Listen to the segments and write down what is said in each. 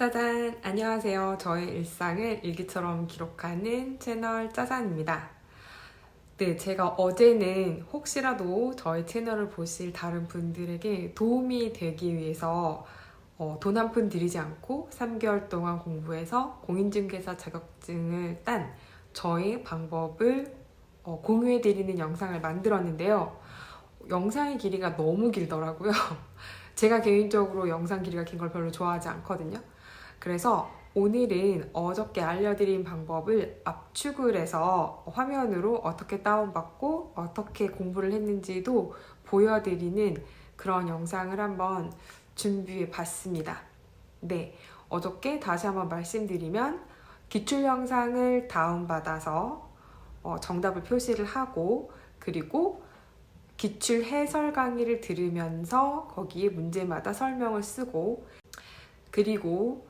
짜잔! 안녕하세요. 저의 일상을 일기처럼 기록하는 채널 짜잔입니다. 네, 제가 어제는 혹시라도 저희 채널을 보실 다른 분들에게 도움이 되기 위해서 돈 한 푼 들이지 않고 3개월 동안 공부해서 공인중개사 자격증을 딴 저의 방법을 공유해드리는 영상을 만들었는데요. 영상의 길이가 너무 길더라고요. 제가 개인적으로 영상 길이가 긴 걸 별로 좋아하지 않거든요. 그래서 오늘은 어저께 알려드린 방법을 압축을 해서 화면으로 어떻게 다운받고 어떻게 공부를 했는지도 보여드리는 그런 영상을 한번 준비해 봤습니다. 네, 어저께 다시 한번 말씀드리면 기출 영상을 다운받아서 정답을 표시를 하고, 그리고 기출 해설 강의를 들으면서 거기에 문제마다 설명을 쓰고, 그리고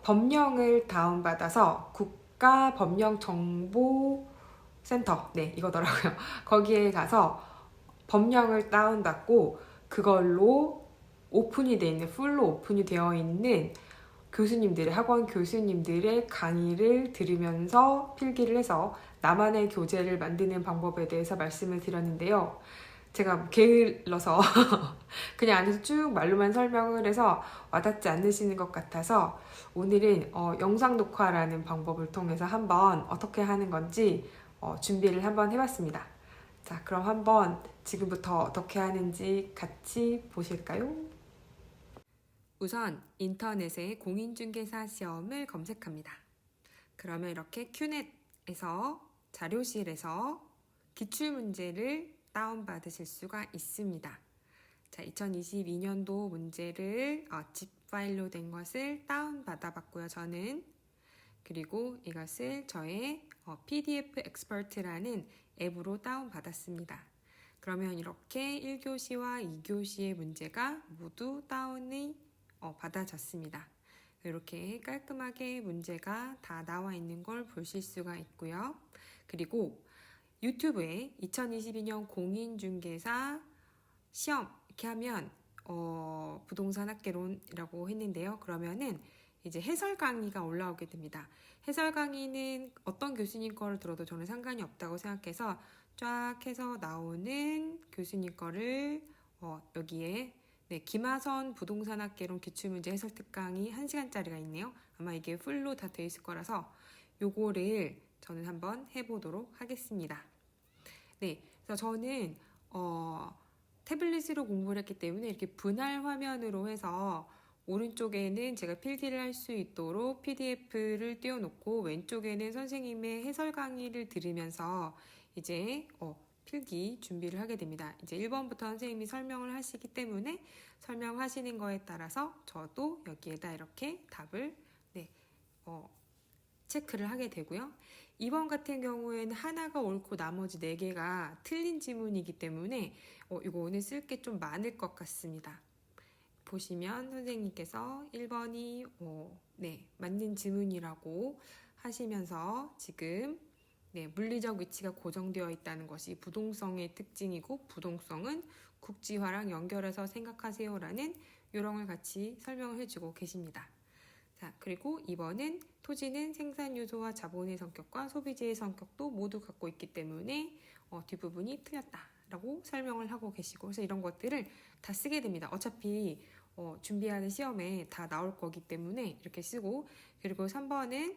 법령을 다운받아서 국가법령정보센터, 네, 이거더라고요. 거기에 가서 법령을 다운받고 그걸로 오픈이 되어 있는, 풀로 오픈이 되어 있는 학원 교수님들의 강의를 들으면서 필기를 해서 나만의 교재를 만드는 방법에 대해서 말씀을 드렸는데요. 제가 게을러서 그냥 안에서 쭉 말로만 설명을 해서 와닿지 않으시는 것 같아서 오늘은 영상 녹화라는 방법을 통해서 한번 어떻게 하는 건지 준비를 한번 해봤습니다. 자, 그럼 한번 지금부터 어떻게 하는지 같이 보실까요? 우선 인터넷에 공인중개사 시험을 검색합니다. 그러면 이렇게 큐넷에서 자료실에서 기출문제를 다운받으실 수가 있습니다. 자, 2022년도 문제를 zip 파일로 된 것을 다운받아 봤고요, 저는. 그리고 이것을 저의 PDF 엑스퍼트라는 앱으로 다운받았습니다. 그러면 이렇게 1교시와 2교시의 문제가 모두 다운이 받아졌습니다. 이렇게 깔끔하게 문제가 다 나와 있는 걸 보실 수가 있고요. 그리고 유튜브에 2022년 공인중개사 시험 이렇게 하면 부동산 학개론이라고 했는데요. 그러면은 이제 해설 강의가 올라오게 됩니다. 해설 강의는 어떤 교수님 거를 들어도 저는 상관이 없다고 생각해서 쫙 해서 나오는 교수님 거를 여기에 김하선 부동산 학개론 기출문제 해설 특강이 1시간짜리가 있네요. 아마 이게 풀로 다 되어 있을 거라서 요거를 저는 한번 해보도록 하겠습니다. 네, 그래서 저는 태블릿으로 공부를 했기 때문에 이렇게 분할 화면으로 해서 오른쪽에는 제가 필기를 할 수 있도록 PDF를 띄워놓고 왼쪽에는 선생님의 해설 강의를 들으면서 이제 필기 준비를 하게 됩니다. 이제 1번부터 선생님이 설명을 하시기 때문에 설명하시는 거에 따라서 저도 여기에다 이렇게 답을 체크를 하게 되고요. 2번 같은 경우에는 하나가 옳고 나머지 4개가 틀린 지문이기 때문에 이거는 쓸 게 좀 많을 것 같습니다. 보시면 선생님께서 1번이 맞는 지문이라고 하시면서 지금 물리적 위치가 고정되어 있다는 것이 부동성의 특징이고 부동성은 국지화랑 연결해서 생각하세요라는 요령을 같이 설명을 해주고 계십니다. 자, 그리고 2번은 토지는 생산 요소와 자본의 성격과 소비재의 성격도 모두 갖고 있기 때문에 뒷부분이 틀렸다라고 설명을 하고 계시고, 그래서 이런 것들을 다 쓰게 됩니다. 어차피 준비하는 시험에 다 나올 거기 때문에 이렇게 쓰고, 그리고 3번은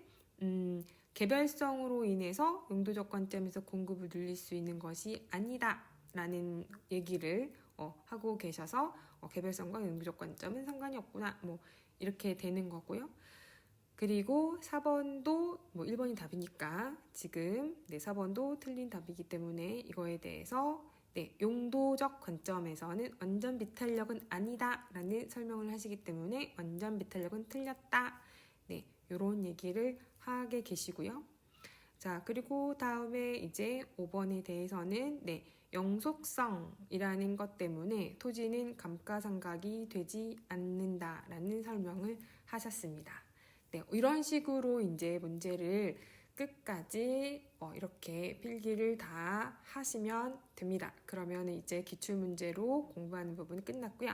개별성으로 인해서 용도적 관점에서 공급을 늘릴 수 있는 것이 아니다 라는 얘기를 하고 계셔서 개별성과 용도적 관점은 상관이 없구나 이렇게 되는 거고요. 그리고 4번도 1번이 답이니까 지금 4번도 틀린 답이기 때문에 이거에 대해서 용도적 관점에서는 완전 비탄력은 아니다 라는 설명을 하시기 때문에 완전 비탄력은 틀렸다. 이런 얘기를 하게 계시고요. 자, 그리고 다음에 이제 5번에 대해서는 영속성이라는 것 때문에 토지는 감가상각이 되지 않는다라는 설명을 하셨습니다. 이런 식으로 이제 문제를 끝까지 이렇게 필기를 다 하시면 됩니다. 그러면 이제 기출문제로 공부하는 부분이 끝났고요.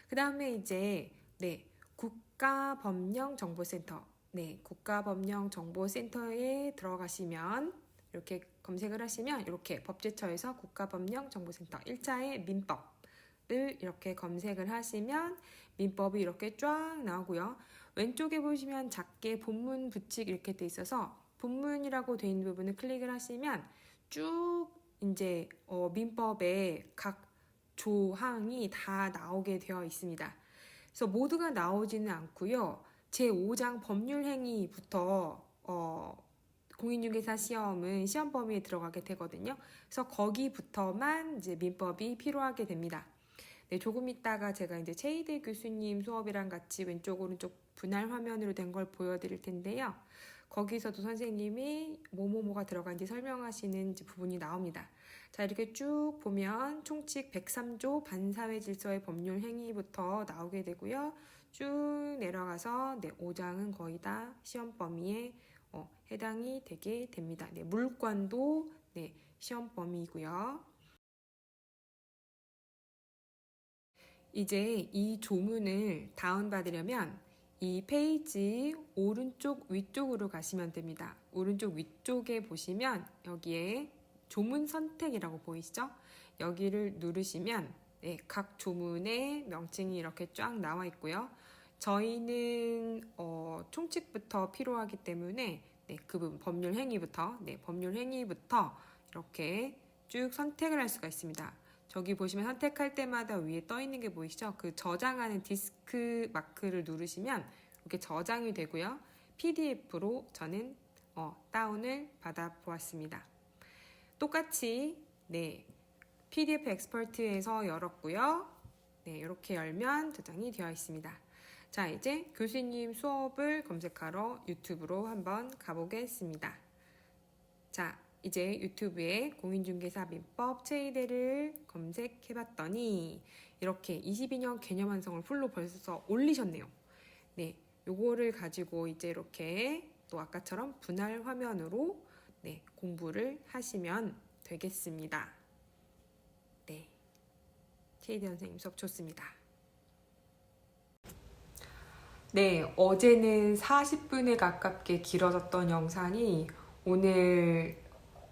그 다음에 이제 국가법령정보센터. 네, 국가법령정보센터에 들어가시면 이렇게 검색을 하시면 이렇게 법제처에서 국가법령정보센터 1차의 민법을 이렇게 검색을 하시면 민법이 이렇게 쫙 나오고요. 왼쪽에 보시면 작게 본문 부칙 이렇게 돼 있어서 본문이라고 돼 있는 부분을 클릭을 하시면 쭉 이제 민법의 각 조항이 다 나오게 되어 있습니다. 그래서 모두가 나오지는 않고요. 제5장 법률행위부터 공인중개사 시험은 시험 범위에 들어가게 되거든요. 그래서 거기부터만 이제 민법이 필요하게 됩니다. 네, 조금 있다가 제가 이제 최희대 교수님 수업이랑 같이 왼쪽 오른쪽 분할 화면으로 된 걸 보여드릴 텐데요. 거기서도 선생님이 뭐뭐뭐가 들어간지 설명하시는 부분이 나옵니다. 자, 이렇게 쭉 보면 총칙 103조 반사회 질서의 법률 행위부터 나오게 되고요. 쭉 내려가서 네, 5장은 거의 다 시험 범위에 해당이 되게 됩니다. 네, 물권도 네, 시험 범위이고요. 이제 이 조문을 다운받으려면 이 페이지 오른쪽 위쪽으로 가시면 됩니다. 오른쪽 위쪽에 보시면 여기에 조문 선택이라고 보이시죠? 여기를 누르시면 네, 각 조문의 명칭이 이렇게 쫙 나와 있고요. 저희는 총칙부터 필요하기 때문에 네, 그 부분 법률 행위부터 이렇게 쭉 선택을 할 수가 있습니다. 저기 보시면 선택할 때마다 위에 떠 있는 게 보이시죠? 그 저장하는 디스크 마크를 누르시면 이렇게 저장이 되고요. PDF로 저는 다운을 받아 보았습니다. 똑같이 네, PDF 엑스퍼트에서 열었고요. 네, 이렇게 열면 저장이 되어 있습니다. 자, 이제 교수님 수업을 검색하러 유튜브로 한번 가보겠습니다. 자, 이제 유튜브에 공인중개사 민법 최희대를 검색해봤더니 이렇게 22년 개념 완성을 풀로 벌써 올리셨네요. 네, 요거를 가지고 이제 이렇게 또 아까처럼 분할 화면으로 네, 공부를 하시면 되겠습니다. 네, 최희대 선생님 수업 좋습니다. 네, 어제는 40분에 가깝게 길어졌던 영상이 오늘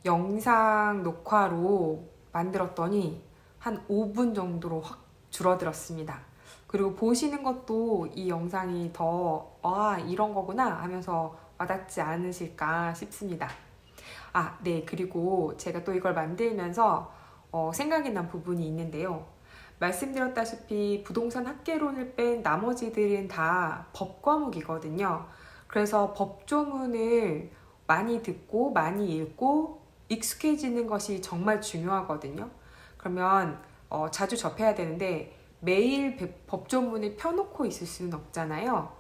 영상 녹화로 만들었더니 한 5분 정도로 확 줄어들었습니다. 그리고 보시는 것도 이 영상이 더 이런 거구나 하면서 와닿지 않으실까 싶습니다. 네, 그리고 제가 또 이걸 만들면서 생각이 난 부분이 있는데요. 말씀드렸다시피 부동산 학개론을 뺀 나머지들은 다 법 과목이거든요. 그래서 법조문을 많이 듣고 많이 읽고 익숙해지는 것이 정말 중요하거든요. 그러면 자주 접해야 되는데 매일 법조문을 펴놓고 있을 수는 없잖아요.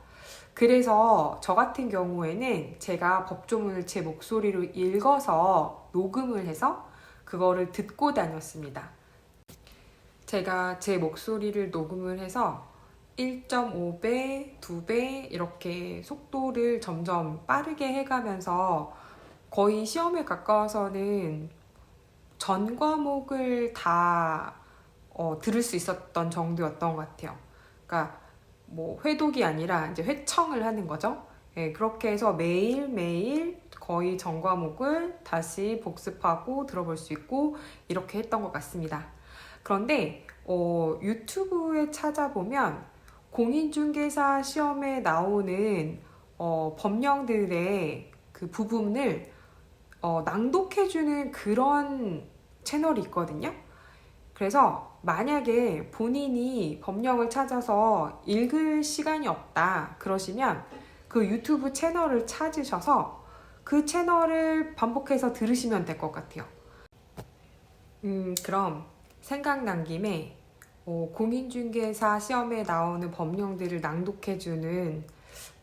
그래서 저 같은 경우에는 제가 법조문을 제 목소리로 읽어서 녹음을 해서 그거를 듣고 다녔습니다. 제가 제 목소리를 녹음을 해서 1.5배, 2배 이렇게 속도를 점점 빠르게 해가면서 거의 시험에 가까워서는 전 과목을 다 들을 수 있었던 정도였던 것 같아요. 그러니까 뭐 회독이 아니라 이제 회청을 하는 거죠. 네, 그렇게 해서 매일매일 거의 전 과목을 다시 복습하고 들어볼 수 있고 이렇게 했던 것 같습니다. 그런데 유튜브에 찾아보면 공인중개사 시험에 나오는 법령들의 그 부분을 낭독해주는 그런 채널이 있거든요. 그래서 만약에 본인이 법령을 찾아서 읽을 시간이 없다 그러시면 그 유튜브 채널을 찾으셔서 그 채널을 반복해서 들으시면 될 것 같아요. 그럼 생각난 김에 공인중개사 시험에 나오는 법령들을 낭독해주는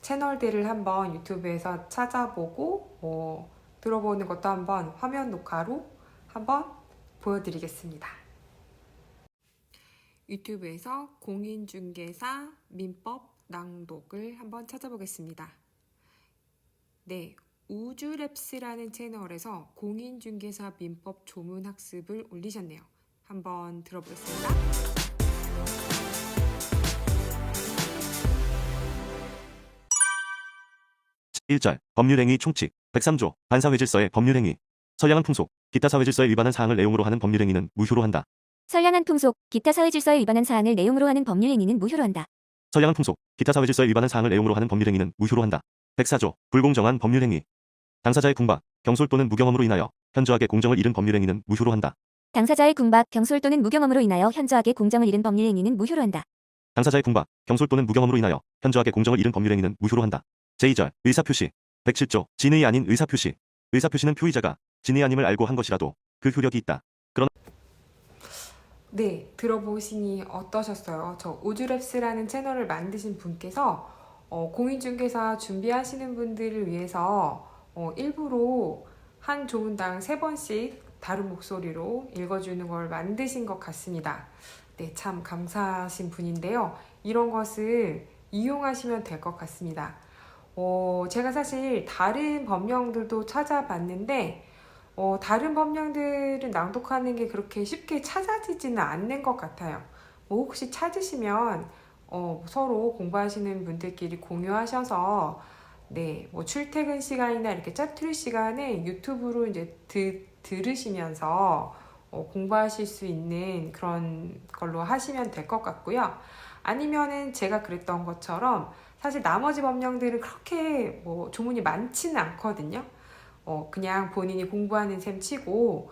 채널들을 한번 유튜브에서 찾아보고 들어보는 것도 한번 화면 녹화로 한번 보여드리겠습니다. 유튜브에서 공인중개사 민법 낭독을 한번 찾아보겠습니다. 네, 우주랩스라는 채널에서 공인중개사 민법 조문 학습을 올리셨네요. 한번 들어보겠습니다. 1절 법률행위 총칙 103조 반사회질서의 법률행위 선량한 풍속, 기타 사회질서에 위반한 사항을 내용으로 하는 법률행위는 무효로 한다. 선량한 풍속, 기타 사회질서에 위반한 사항을 내용으로 하는 법률행위는 무효로 한다. 선량한 풍속, 기타 사회질서에 위반한 사항을 내용으로 하는 법률행위는 무효로 한다. 104조 불공정한 법률행위 당사자의 궁박, 경솔 또는 무경험으로 인하여 현저하게 공정을 잃은 법률행위는 무효로 한다. 당사자의 궁박, 경솔 또는 무경험으로 인하여 현저하게 공정을 잃은 법률행위는 무효로 한다. 당사자의 궁박, 경솔 또는 무경험으로 인하여 현저하게 공정을 잃은 법률행위는 무효로 한다. 제2절 의사표시 107조 진의 아닌 의사표시 의사표시는 표의자가 진의 아님을 알고 한 것이라도 그 효력이 있다. 네, 들어보시니 어떠셨어요? 저 우주랩스라는 채널을 만드신 분께서 공인중개사 준비하시는 분들을 위해서 일부러 한 조문당 3번씩 다른 목소리로 읽어주는 걸 만드신 것 같습니다. 네, 참 감사하신 분인데요. 이런 것을 이용하시면 될 것 같습니다. 제가 사실 다른 법령들도 찾아봤는데 다른 법령들은 낭독하는 게 그렇게 쉽게 찾아지지는 않는 것 같아요. 뭐 혹시 찾으시면 서로 공부하시는 분들끼리 공유하셔서 네, 뭐 출퇴근 시간이나 이렇게 짜투리 시간에 유튜브로 이제 들으시면서 공부하실 수 있는 그런 걸로 하시면 될 것 같고요. 아니면은 제가 그랬던 것처럼 사실 나머지 법령들은 그렇게 뭐 조문이 많지는 않거든요. 그냥 본인이 공부하는 셈 치고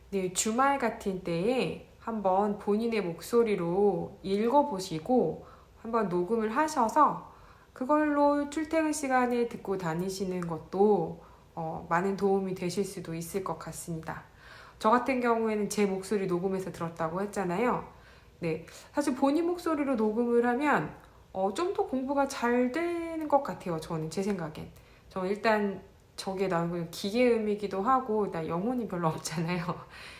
네, 주말 같은 때에 한번 본인의 목소리로 읽어보시고 한번 녹음을 하셔서 그걸로 출퇴근 시간에 듣고 다니시는 것도 많은 도움이 되실 수도 있을 것 같습니다. 저 같은 경우에는 제 목소리 녹음해서 들었다고 했잖아요. 네, 사실 본인 목소리로 녹음을 하면 좀 더 공부가 잘 되는 것 같아요. 저는 제 생각엔. 저는 일단 저게 나오는 기계음이기도 하고 나 영혼이 별로 없잖아요.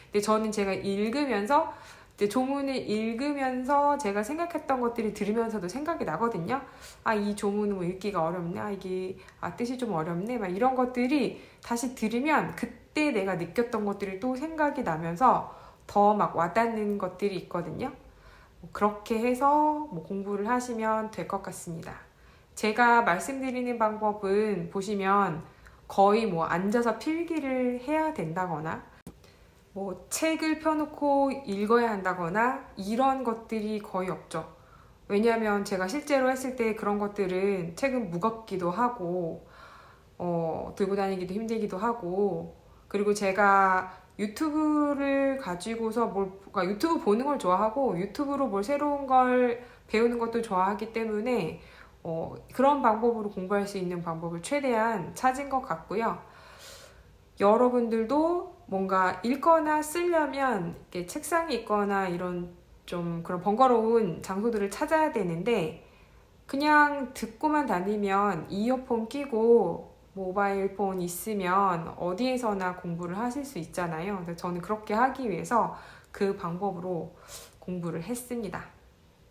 근데 저는 제가 읽으면서 이제 조문을 읽으면서 제가 생각했던 것들이 들으면서도 생각이 나거든요. 아, 이 조문은 뭐 읽기가 어렵네. 아, 이게 뜻이 좀 어렵네. 막 이런 것들이 다시 들으면 그때 내가 느꼈던 것들이 또 생각이 나면서 더 막 와닿는 것들이 있거든요. 그렇게 해서 뭐 공부를 하시면 될 것 같습니다. 제가 말씀드리는 방법은 보시면 거의 뭐 앉아서 필기를 해야 된다거나 뭐 책을 펴놓고 읽어야 한다거나 이런 것들이 거의 없죠. 왜냐하면 제가 실제로 했을 때 그런 것들은 책은 무겁기도 하고 들고 다니기도 힘들기도 하고 그리고 제가 유튜브를 가지고서 그러니까 유튜브 보는 걸 좋아하고 유튜브로 뭘 새로운 걸 배우는 것도 좋아하기 때문에 그런 방법으로 공부할 수 있는 방법을 최대한 찾은 것 같고요. 여러분들도 뭔가 읽거나 쓰려면 이렇게 책상이 있거나 이런 좀 그런 번거로운 장소들을 찾아야 되는데 그냥 듣고만 다니면 이어폰 끼고 모바일 폰 있으면 어디에서나 공부를 하실 수 있잖아요. 그래서 저는 그렇게 하기 위해서 그 방법으로 공부를 했습니다.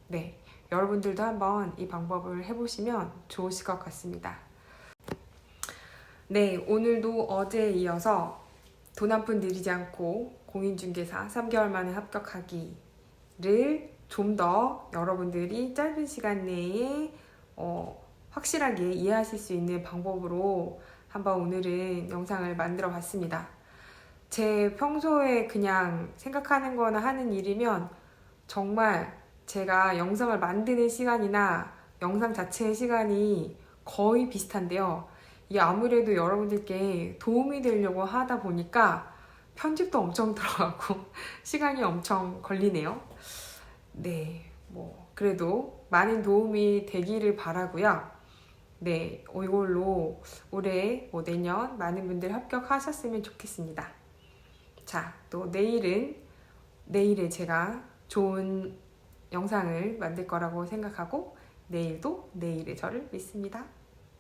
네, 여러분들도 한번 이 방법을 해보시면 좋으실 것 같습니다. 네, 오늘도 어제에 이어서 돈 한 푼 들이지 않고 공인중개사 3개월 만에 합격하기를 좀 더 여러분들이 짧은 시간 내에 확실하게 이해하실 수 있는 방법으로 한번 오늘은 영상을 만들어 봤습니다. 제 평소에 그냥 생각하는 거나 하는 일이면 정말 제가 영상을 만드는 시간이나 영상 자체의 시간이 거의 비슷한데요. 이게 아무래도 여러분들께 도움이 되려고 하다 보니까 편집도 엄청 들어가고 시간이 엄청 걸리네요. 네, 뭐 그래도 많은 도움이 되기를 바라고요. 네, 이걸로 올해 내년 많은 분들 합격하셨으면 좋겠습니다. 자, 또 내일에 제가 좋은 영상을 만들 거라고 생각하고 내일도 내일의 저를 믿습니다.